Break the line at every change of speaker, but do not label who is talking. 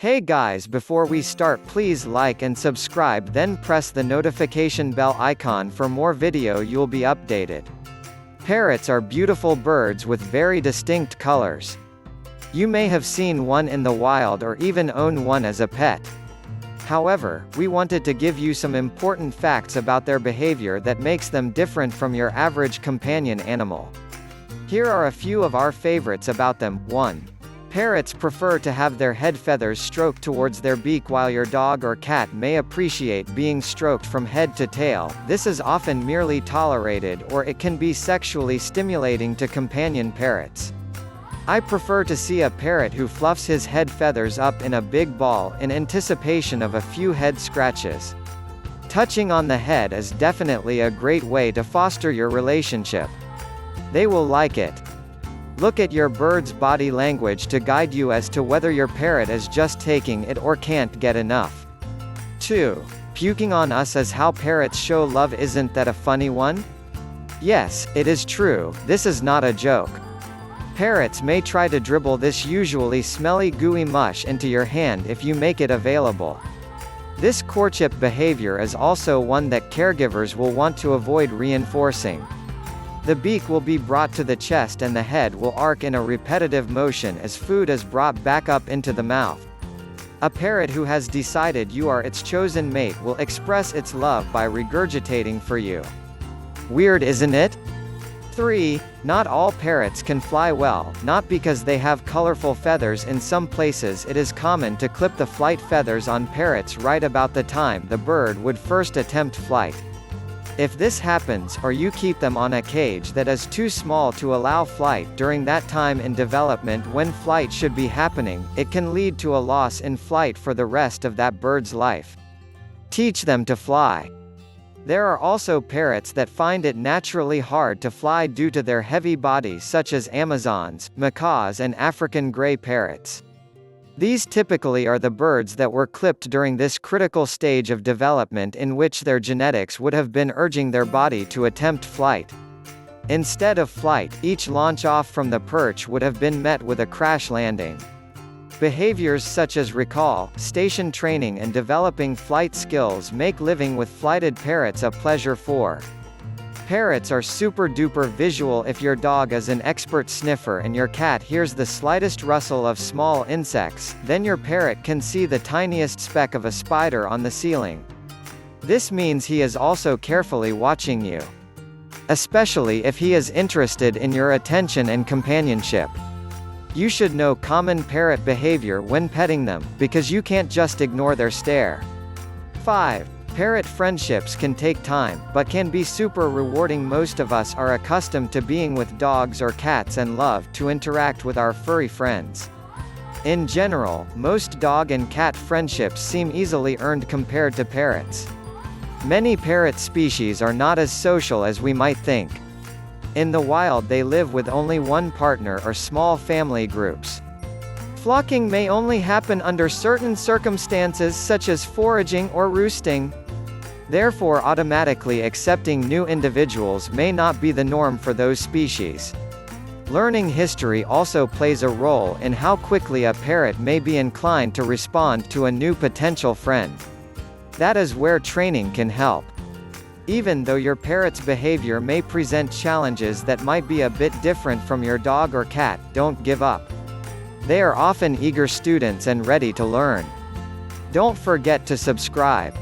Hey guys, before we start, please like and subscribe, then press the notification bell icon for more video. You'll be updated. Parrots are beautiful birds with very distinct colors. You may have seen one in the wild or even own one as a pet. However, we wanted to give you some important facts about their behavior that makes them different from your average companion animal. Here are a few of our favorites about them. 1. Parrots prefer to have their head feathers stroked towards their beak, while your dog or cat may appreciate being stroked from head to tail. This is often merely tolerated, or it can be sexually stimulating to companion parrots. I prefer to see a parrot who fluffs his head feathers up in a big ball in anticipation of a few head scratches. Touching on the head is definitely a great way to foster your relationship. They will like it. Look at your bird's body language to guide you as to whether your parrot is just taking it or can't get enough. 2. Puking on us is how parrots show love. Isn't that a funny one? Yes, it is true, this is not a joke. Parrots may try to dribble this usually smelly gooey mush into your hand if you make it available. This courtship behavior is also one that caregivers will want to avoid reinforcing. The beak will be brought to the chest and the head will arc in a repetitive motion as food is brought back up into the mouth. A parrot who has decided you are its chosen mate will express its love by regurgitating for you. Weird, isn't it? 3. Not all parrots can fly well, not because they have colorful feathers. In some places it is common to clip the flight feathers on parrots right about the time the bird would first attempt flight. If this happens, or you keep them on a cage that is too small to allow flight during that time in development when flight should be happening, it can lead to a loss in flight for the rest of that bird's life. Teach them to fly. There are also parrots that find it naturally hard to fly due to their heavy bodies, such as Amazons, macaws and African gray parrots. These typically are the birds that were clipped during this critical stage of development in which their genetics would have been urging their body to attempt flight. Instead of flight, each launch off from the perch would have been met with a crash landing. Behaviors such as recall, station training and developing flight skills make living with flighted parrots a pleasure. 4. Parrots are super duper visual. If your dog is an expert sniffer and your cat hears the slightest rustle of small insects, then your parrot can see the tiniest speck of a spider on the ceiling. This means he is also carefully watching you. Especially if he is interested in your attention and companionship. You should know common parrot behavior when petting them, because you can't just ignore their stare. 5. Parrot friendships can take time, but can be super rewarding. Most of us are accustomed to being with dogs or cats and love to interact with our furry friends. In general, most dog and cat friendships seem easily earned compared to parrots. Many parrot species are not as social as we might think. In the wild they live with only one partner or small family groups. Flocking may only happen under certain circumstances such as foraging or roosting. Therefore, automatically accepting new individuals may not be the norm for those species. Learning history also plays a role in how quickly a parrot may be inclined to respond to a new potential friend. That is where training can help. Even though your parrot's behavior may present challenges that might be a bit different from your dog or cat, don't give up. They are often eager students and ready to learn. Don't forget to subscribe.